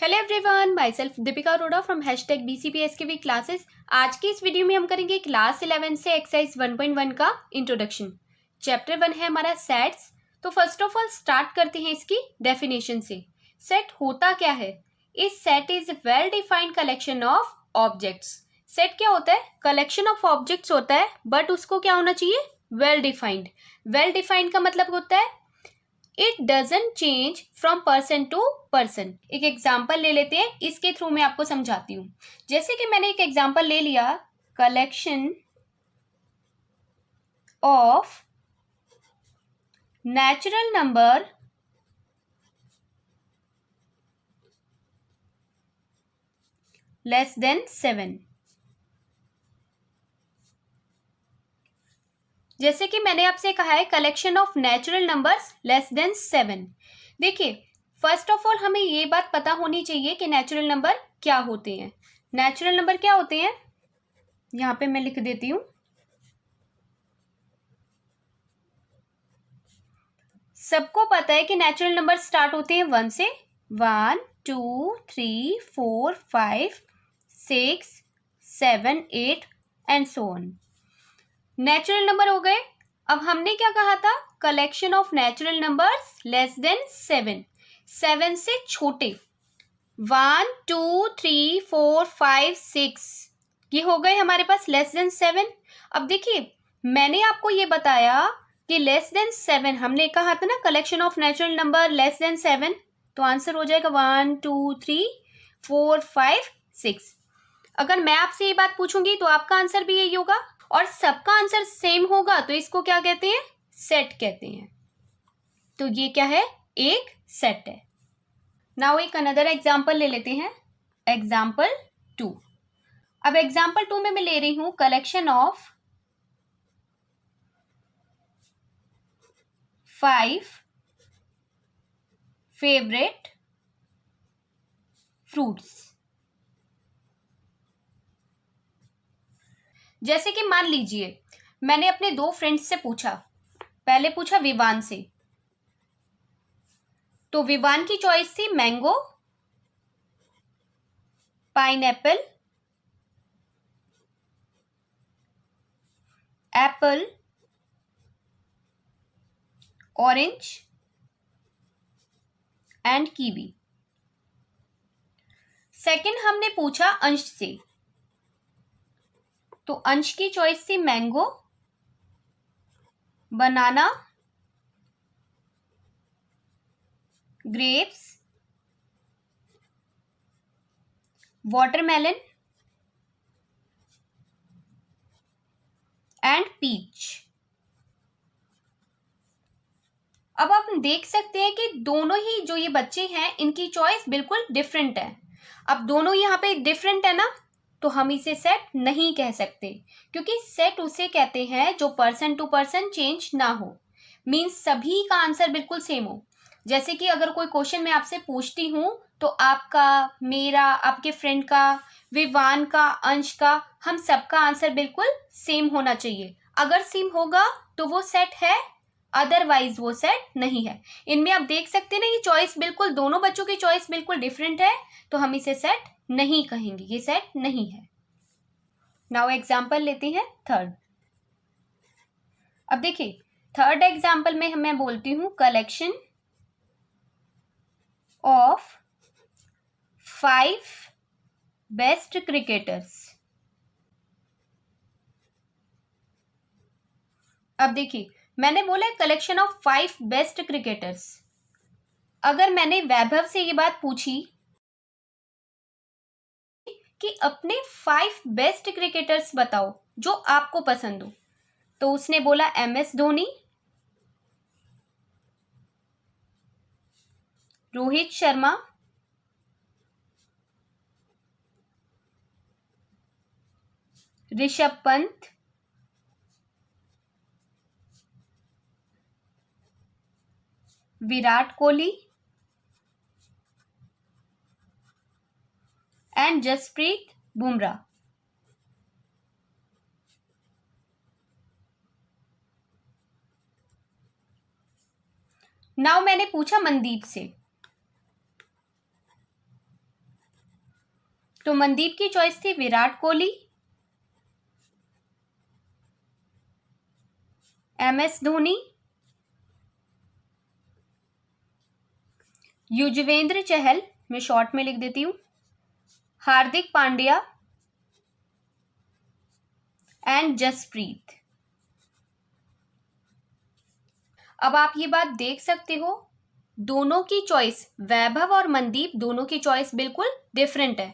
Hello everyone, my self Deepika Arora from hashtag BCPSKV classes. आज की इस वीडियो में हम करेंगे क्लास 11 से एक्सरसाइज 1.1 का इंट्रोडक्शन। चैप्टर 1 है हमारा सेट्स। तो फर्स्ट ऑफ ऑल स्टार्ट करते हैं इसकी डेफिनेशन से। सेट होता क्या है? इस set is well defined collection of objects. Set क्या होता है? कलेक्शन ऑफ ऑब्जेक्ट्स होता है, बट उसको क्या होना चाहिए? Well defined. वेल डिफाइंड का मतलब होता है it doesn't change from person to person. एक एग्जाम्पल ले लेते हैं, इसके थ्रू मैं आपको समझाती हूँ। जैसे कि मैंने एक एग्जाम्पल ले लिया, collection of natural number less than 7। जैसे कि मैंने आपसे कहा है collection of natural numbers less than 7। देखिए, फर्स्ट ऑफ ऑल हमें ये बात पता होनी चाहिए कि नेचुरल नंबर क्या होते हैं। नेचुरल नंबर क्या होते हैं, यहां पे मैं लिख देती हूं। सबको पता है कि नेचुरल नंबर स्टार्ट होते हैं 1 से। 1 2 3 4 5 6 7 8 and so on. Natural number हो गए। अब हमने क्या कहा था? Collection of natural numbers less than 7। 7 से छोटे 1 2 3 4 5 6, ये हो गए हमारे पास लेस देन 7। अब देखिए, मैंने आपको ये बताया कि लेस देन 7 हमने कहा था ना, collection of natural number less than 7, तो आंसर हो जाएगा 1 2 3 4 5 6। अगर मैं आपसे ये बात पूछूंगी तो आपका आंसर भी यही होगा और सबका आंसर सेम होगा, तो इसको क्या कहते हैं? सेट कहते हैं। तो ये क्या है? एक सेट है। नाउ एक अनदर एग्जाम्पल ले लेते हैं, एग्जाम्पल 2। अब एग्जाम्पल 2 में मैं ले रही हूं कलेक्शन ऑफ 5 फेवरेट फ्रूट्स। जैसे कि मान लीजिए मैंने अपने 2 फ्रेंड्स से पूछा। पहले पूछा विवान से, तो विवान की चॉइस थी mango, pineapple, apple, orange and kiwi. Second हमने पूछा अंश से, तो अंश की चॉइस थी mango, banana, grapes, watermelon and peach. अब आप देख सकते हैं कि दोनों ही जो ये बच्चे हैं इनकी चॉइस बिल्कुल डिफरेंट है। अब दोनों यहाँ पे डिफरेंट है ना, तो हम इसे सेट नहीं कह सकते, क्योंकि सेट उसे कहते हैं जो पर्सन टू पर्सन चेंज ना हो। मीन्स सभी का आंसर बिल्कुल सेम हो। जैसे कि अगर कोई क्वेश्चन मैं आपसे पूछती हूँ तो आपका, मेरा, आपके फ्रेंड का, विवान का, अंश का, हम सबका आंसर बिल्कुल सेम होना चाहिए। अगर सेम होगा तो वो सेट है, अदरवाइज वो सेट नहीं है। इनमें आप देख सकते हैं ना, ये चॉइस बिल्कुल, दोनों बच्चों की चॉइस बिल्कुल डिफरेंट है, तो हम इसे सेट नहीं कहेंगे, ये सेट नहीं है। नाउ एग्जाम्पल लेते हैं थर्ड। अब देखिए, थर्ड एग्जाम्पल में मैं बोलती हूं कलेक्शन ऑफ 5 बेस्ट क्रिकेटर्स। अब देखिए, मैंने बोला कलेक्शन ऑफ 5 बेस्ट क्रिकेटर्स। अगर मैंने वैभव से ये बात पूछी कि अपने 5 बेस्ट क्रिकेटर्स बताओ जो आपको पसंद हो, तो उसने बोला MS Dhoni, Rohit Sharma, Rishabh Pant, Virat Kohli and Jasprit Bumrah. Now मैंने पूछा मनदीप से, तो मनदीप की चॉइस थी विराट कोहली, MS धोनी, युजवेंद्र चहल, मैं शॉर्ट में लिख देती हूँ, हार्दिक पांड्या एंड जसप्रीत। अब आप ये बात देख सकते हो, दोनों की चॉइस, वैभव और मनदीप दोनों की चॉइस बिल्कुल डिफरेंट है।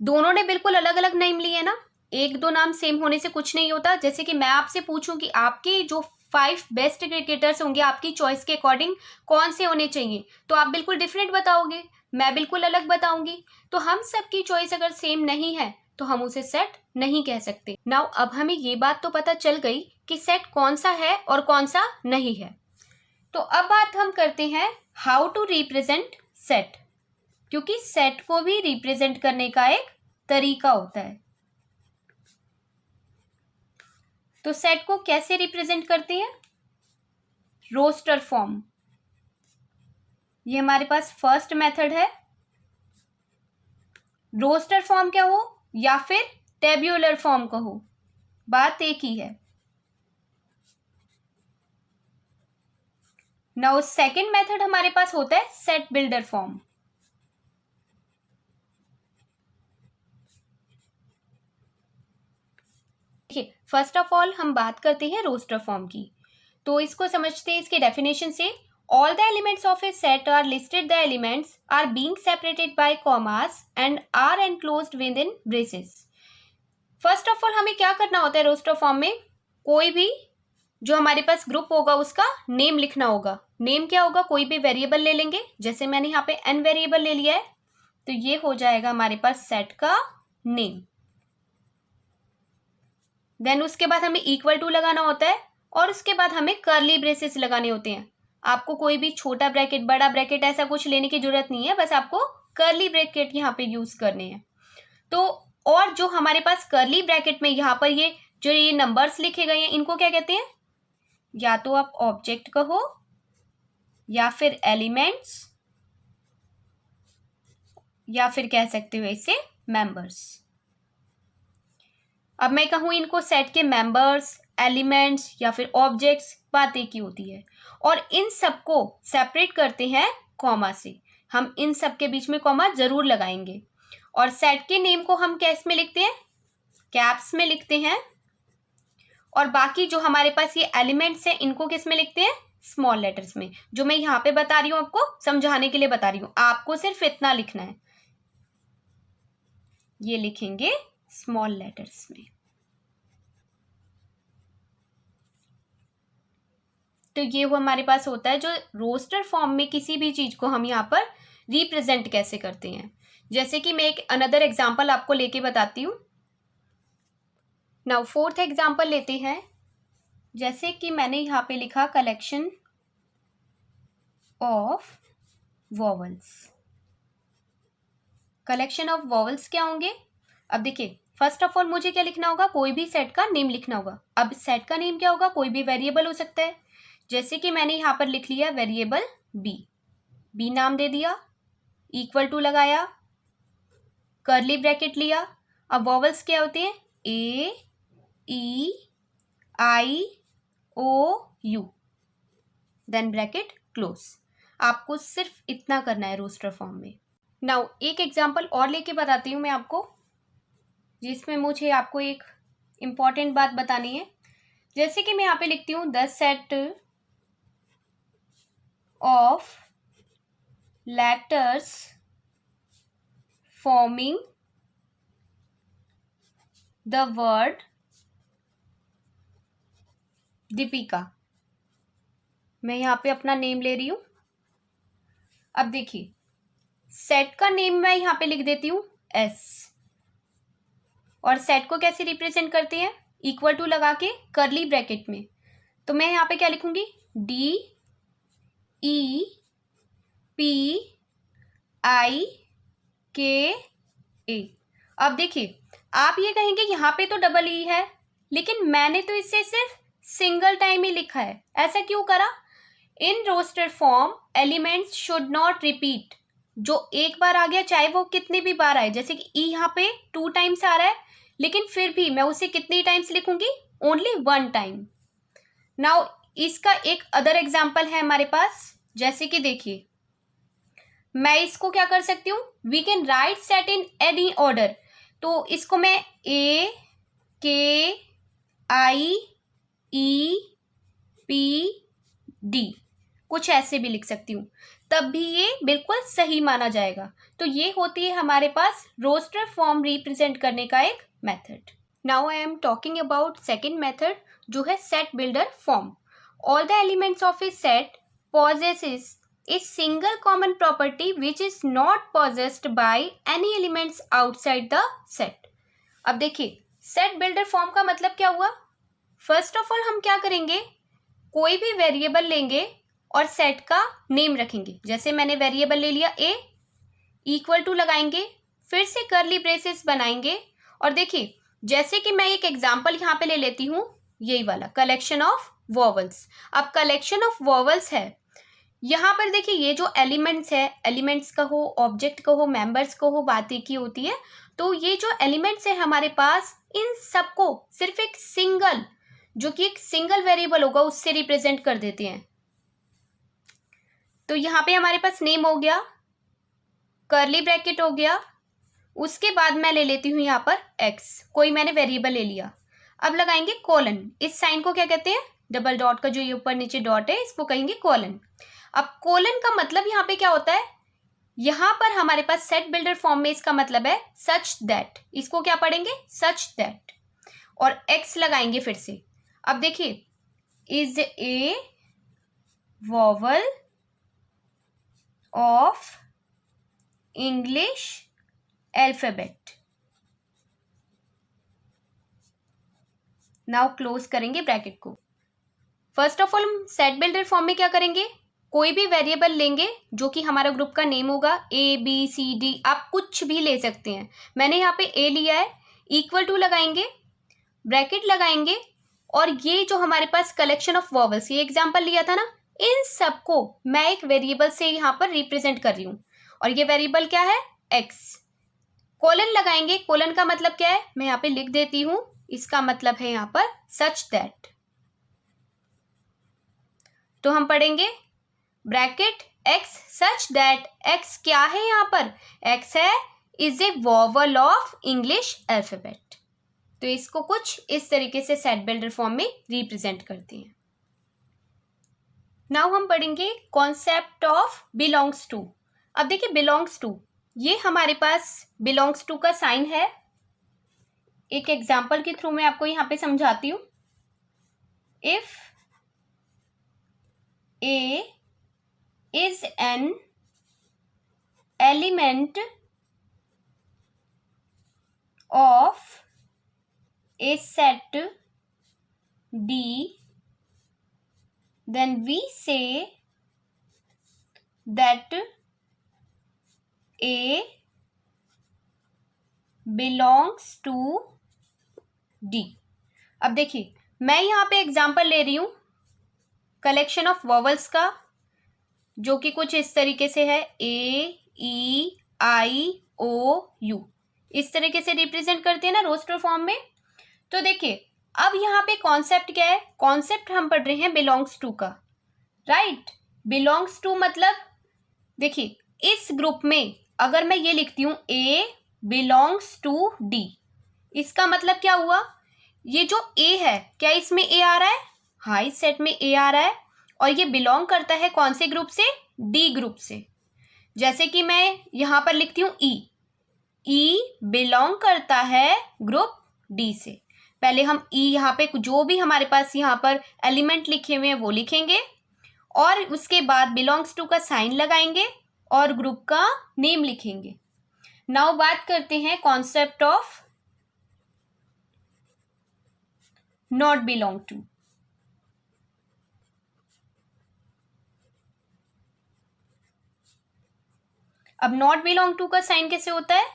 दोनों ने बिल्कुल अलग अलग नेम लिए ना। एक दो नाम सेम होने से कुछ नहीं होता। जैसे कि मैं आपसे पूछूं कि आपके जो 5 बेस्ट क्रिकेटर्स होंगे आपकी चॉइस के अकॉर्डिंग कौन से होने चाहिए, तो आप बिल्कुल डिफरेंट बताओगे, मैं बिल्कुल अलग बताऊंगी। तो हम सबकी चॉइस अगर सेम नहीं है तो हम उसे सेट नहीं कह सकते। नाउ अब हमें ये बात तो पता चल गई कि सेट कौन सा है और कौन सा नहीं है। तो अब बात हम करते हैं हाउ टू रिप्रेजेंट सेट, क्योंकि सेट को भी रिप्रेजेंट करने का एक तरीका होता है। तो सेट को कैसे रिप्रेजेंट करते हैं? रोस्टर फॉर्म, ये हमारे पास फर्स्ट मेथड है। रोस्टर फॉर्म क्या हो या फिर टेब्यूलर फॉर्म कहो, बात एक ही है। नाउ सेकंड मेथड हमारे पास होता है सेट बिल्डर फॉर्म। देखिए, फर्स्ट ऑफ ऑल हम बात करते हैं रोस्टर फॉर्म की, तो इसको समझते हैं इसके डेफिनेशन से। All the elements of a set are listed. The elements are being separated by commas and are enclosed within braces. First of all हमें क्या करना होता है रोस्टर फॉर्म में? कोई भी जो हमारे पास ग्रुप होगा उसका नेम लिखना होगा। नेम क्या होगा? कोई भी वेरिएबल ले लेंगे, जैसे मैंने यहाँ पे n वेरिएबल ले लिया है, तो ये हो जाएगा हमारे पास सेट का नेम। देन उसके बाद हमें इक्वल टू लगाना होता है और उसके बाद हमें कर्ली ब्रेसेस लगाने होते हैं। आपको कोई भी छोटा ब्रैकेट, बड़ा ब्रैकेट ऐसा कुछ लेने की जरूरत नहीं है, बस आपको कर्ली ब्रैकेट यहाँ पे यूज करने हैं। तो और जो हमारे पास कर्ली ब्रैकेट में यहाँ पर ये नंबर्स लिखे गए हैं, इनको क्या कहते हैं? या तो आप ऑब्जेक्ट कहो या फिर एलिमेंट्स या फिर कह सकते हो इसे मेंबर्स। अब मैं कहूँ इनको सेट के मेंबर्स, एलिमेंट्स या फिर ऑब्जेक्ट्स, बात एक ही होती है। और इन सबको सेपरेट करते हैं कॉमा से। हम इन सब के बीच में कॉमा जरूर लगाएंगे। और सेट के नेम को हम कैस में लिखते हैं? कैप्स में लिखते हैं। और बाकी जो हमारे पास ये एलिमेंट्स हैं इनको किस में लिखते हैं? स्मॉल लेटर्स में। जो मैं यहाँ पे बता रही हूँ आपको समझाने के लिए बता रही हूँ, आपको सिर्फ इतना लिखना है, ये लिखेंगे स्मॉल लेटर्स में। तो ये वो हमारे पास होता है जो रोस्टर फॉर्म में किसी भी चीज को हम यहाँ पर रिप्रेजेंट कैसे करते हैं। जैसे कि मैं एक अनदर एग्जांपल आपको लेके बताती हूँ। नाउ फोर्थ एग्जांपल लेते हैं। जैसे कि मैंने यहाँ पे लिखा collection of vowels. Collection of vowels क्या होंगे? अब देखिए, फर्स्ट ऑफ ऑल मुझे क्या लिखना होगा? कोई भी सेट का नेम लिखना होगा। अब सेट का नेम क्या होगा? कोई भी वेरिएबल हो सकता है। जैसे कि मैंने यहाँ पर लिख लिया वेरिएबल बी नाम दे दिया, इक्वल टू लगाया, कर्ली ब्रैकेट लिया। अब वॉवल्स क्या होते हैं? ए, ई, आई, ओ, यू, देन ब्रैकेट क्लोज। आपको सिर्फ इतना करना है रोस्टर फॉर्म में। नाउ एक एग्जांपल और लेके बताती हूँ मैं आपको, जिसमें मुझे आपको एक इम्पॉर्टेंट बात बतानी है। जैसे कि मैं यहाँ पे लिखती हूँ the set of letters forming the word Deepika. मैं यहाँ पे अपना नेम ले रही हूँ। अब देखिए, सेट का नेम मैं यहाँ पे लिख देती हूँ S। और सेट को कैसे रिप्रेजेंट करते हैं? इक्वल टू लगा के कर्ली ब्रैकेट में। तो मैं यहाँ पे क्या लिखूंगी? D E P I K A। अब देखिए, आप ये कहेंगे यहाँ पे तो डबल ई है, लेकिन मैंने तो इसे सिर्फ सिंगल टाइम ही लिखा है। ऐसा क्यों करा? In roster form elements should not repeat. जो एक बार आ गया, चाहे वो कितनी भी बार आए, जैसे कि ई यहाँ पे 2 टाइम्स आ रहा है, लेकिन फिर भी मैं उसे कितनी टाइम्स लिखूंगी, ओनली 1 टाइम। नाउ इसका एक अदर एग्जाम्पल है हमारे पास, जैसे कि देखिए मैं इसको क्या कर सकती हूँ, we can write set in any order. तो इसको मैं ए के आई ई पी डी कुछ ऐसे भी लिख सकती हूँ, तब भी ये बिल्कुल सही माना जाएगा। तो ये होती है हमारे पास रोस्टर फॉर्म रिप्रेजेंट करने का एक method. Now I am talking about second method, जो है set builder form. All the elements of A set possesses a single common property which is not possessed by any elements outside the set। अब देखिए set builder form का मतलब क्या हुआ। First of all हम क्या करेंगे, कोई भी वेरिएबल लेंगे और सेट का नेम रखेंगे। जैसे मैंने वेरिएबल ले लिया ए, इक्वल टू लगाएंगे, फिर से कर्ली ब्रेसेस बनाएंगे, और देखिए जैसे कि मैं एक एग्जांपल यहाँ पे ले लेती हूँ, यही वाला कलेक्शन ऑफ वॉवल्स। अब कलेक्शन ऑफ वॉवल्स है, यहाँ पर देखिए ये जो एलिमेंट्स है, एलिमेंट्स का हो, ऑब्जेक्ट का हो, मेंबर्स का हो, बात एक ही होती है। तो ये जो एलिमेंट्स है हमारे पास, इन सबको सिर्फ एक सिंगल, जो कि एक सिंगल वेरिएबल होगा, उससे रिप्रेजेंट कर देते हैं। तो यहाँ पे हमारे पास नेम हो गया, कर्ली ब्रैकेट हो गया, उसके बाद मैं ले लेती हूँ यहाँ पर एक्स, कोई मैंने वेरिएबल ले लिया। अब लगाएंगे कोलन, इस साइन को क्या कहते हैं, डबल डॉट का जो ये ऊपर नीचे डॉट है, इसको कहेंगे कोलन। अब कोलन का मतलब यहाँ पे क्या होता है, यहाँ पर हमारे पास सेट बिल्डर फॉर्म में इसका मतलब है सच दैट, इसको क्या पढ़ेंगे, सच दैट, और एक्स लगाएंगे फिर से। अब देखिए is a vowel of English alphabet. Now close करेंगे ब्रैकेट को। फर्स्ट ऑफ ऑल हम सेट बिल्डर फॉर्म में क्या करेंगे, कोई भी वेरिएबल लेंगे जो कि हमारा ग्रुप का नेम होगा, ए बी सी डी, आप कुछ भी ले सकते हैं। मैंने यहाँ पे ए लिया है, इक्वल टू लगाएंगे, ब्रैकेट लगाएंगे, और ये जो हमारे पास कलेक्शन ऑफ वॉवल्स, ये एग्जांपल लिया था ना, इन सबको मैं एक वेरिएबल से यहाँ पर रिप्रेजेंट कर रही हूँ, और ये वेरिएबल क्या है, एक्स। कोलन लगाएंगे, कोलन का मतलब क्या है, मैं यहाँ पे लिख देती हूँ, इसका मतलब है यहाँ पर सच दैट। तो हम पढ़ेंगे bracket x such that, x क्या है यहाँ पर, एक्स है is a vowel of English alphabet. तो इसको कुछ इस तरीके से सेट बिल्डर फॉर्म में रिप्रेजेंट करते हैं। नाउ हम पढ़ेंगे कॉन्सेप्ट ऑफ बिलोंग्स टू। अब देखिए बिलोंग्स टू, ये हमारे पास बिलोंग्स टू का साइन है, एक एग्जाम्पल के थ्रू मैं आपको यहाँ पे समझाती हूँ। If A is an element of a set D, then we say that A belongs to D। अब देखिए मैं यहाँ पे एग्जाम्पल ले रही हूँ कलेक्शन ऑफ वॉवल्स का, जो कि कुछ इस तरीके से है, ए ई आई ओ यू, इस तरीके से रिप्रेजेंट करते हैं ना रोस्टर फॉर्म में। तो देखिए अब यहाँ पे कॉन्सेप्ट क्या है, कॉन्सेप्ट हम पढ़ रहे हैं बिलोंग्स टू का, राइट। बिलोंग्स टू मतलब देखिए इस ग्रुप में अगर मैं ये लिखती हूँ ए बिलोंग्स टू डी, इसका मतलब क्या हुआ, ये जो ए है, क्या इसमें ए आ रहा है, हाँ इस सेट में ए आ रहा है, और ये बिलोंग करता है कौन से ग्रुप से, डी ग्रुप से। जैसे कि मैं यहाँ पर लिखती हूँ ई बिलोंग करता है ग्रुप डी से। पहले हम ई यहाँ पे जो भी हमारे पास यहाँ पर एलिमेंट लिखे हुए हैं वो लिखेंगे, और उसके बाद बिलोंग्स टू का साइन लगाएंगे और ग्रुप का नेम लिखेंगे। नाउ बात करते हैं concept of not belong to. अब नॉट बिलोंग टू का साइन कैसे होता है,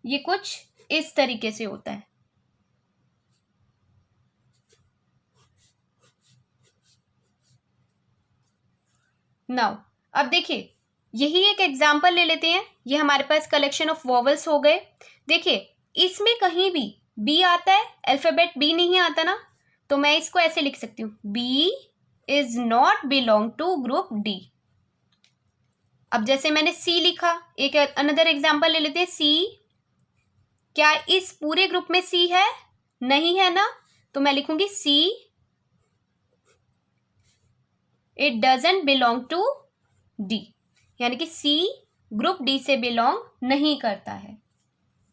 ये कुछ इस तरीके से होता है। नाउ अब देखिए यही एक एग्जाम्पल ले लेते हैं। ये हमारे पास कलेक्शन ऑफ वॉवल्स हो गए। देखिए इसमें कहीं भी बी आता है, अल्फाबेट बी नहीं आता ना, तो मैं इसको ऐसे लिख सकती हूँ, b is not belong to group D. अब जैसे मैंने सी लिखा, एक अनदर एग्जाम्पल ले लेते हैं, सी, क्या इस पूरे ग्रुप में सी है? नहीं है ना, तो मैं लिखूंगी C it doesn't belong to D, यानी कि सी ग्रुप डी से बिलोंग नहीं करता है।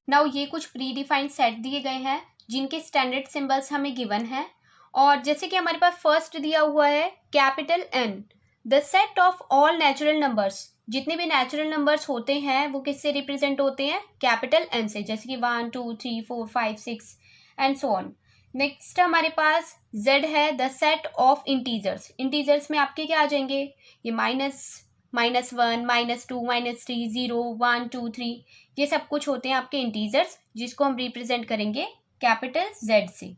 नाउ ये कुछ प्री डिफाइंड सेट दिए गए हैं जिनके स्टैंडर्ड सिंबल्स हमें गिवन है, और जैसे कि हमारे पास फर्स्ट दिया हुआ है capital N, the set of all natural numbers, जितने भी नेचुरल नंबर्स होते हैं वो किससे रिप्रेजेंट होते हैं? कैपिटल एन से, जैसे कि 1 2 3 4 5 6 एंड सो ऑन। नेक्स्ट हमारे पास z है, the set of integers, integers में आपके क्या आ जाएंगे? ये -1 -2 -3 0 1 2 3, ये सब कुछ होते हैं आपके इंटीजर्स, जिसको हम रिप्रेजेंट करेंगे कैपिटल Z से।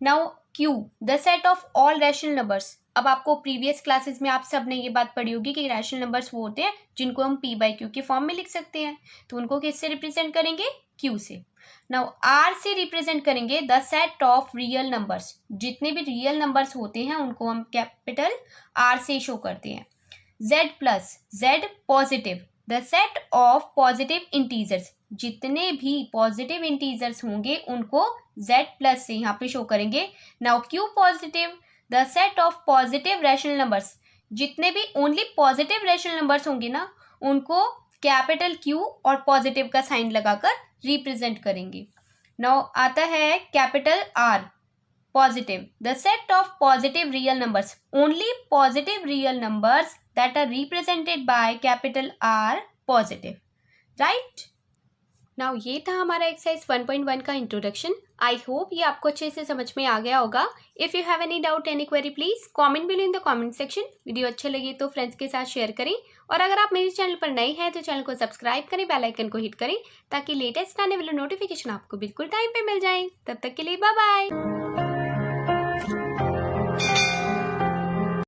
Now Q, the set of all rational numbers. अब आपको प्रीवियस क्लासेस में आप सब ने ये बात पढ़ी होगी कि रैशनल नंबर्स वो होते हैं जिनको हम P/Q के फॉर्म में लिख सकते हैं, तो उनको किससे रिप्रेजेंट करेंगे? Q से। नाउ R से रिप्रेजेंट करेंगे the set of real numbers, जितने भी रियल नंबर्स होते हैं उनको हम कैपिटल R से शो करते हैं। Z positive, the set of positive integers, जितने भी पॉजिटिव इंटीजर्स होंगे उनको Z+ से यहाँ पे शो करेंगे। Now Q positive, the set of positive rational numbers, जितने भी ओनली पॉजिटिव रैशनल नंबर्स होंगे ना उनको कैपिटल Q और पॉजिटिव का साइन लगाकर रिप्रेजेंट करेंगे। नाउ आता है capital R positive, the set of positive real numbers, only positive real numbers that are represented by capital R positive, right. Now ये था हमारा एक्सरसाइज 1.1 का इंट्रोडक्शन। आई होप ये आपको अच्छे से समझ में आ गया होगा। If you have any doubt any query please comment below in the comment section. Video अच्छे लगे तो फ्रेंड्स के साथ शेयर करें, और अगर आप मेरे चैनल पर नए हैं तो चैनल को सब्सक्राइब करें, बेल आइकन को हिट करें ताकि लेटेस्ट आने वाले नोटिफिकेशन आपको बिल्कुल टाइम पे मिल जाए। तब तक के लिए बाय बाय।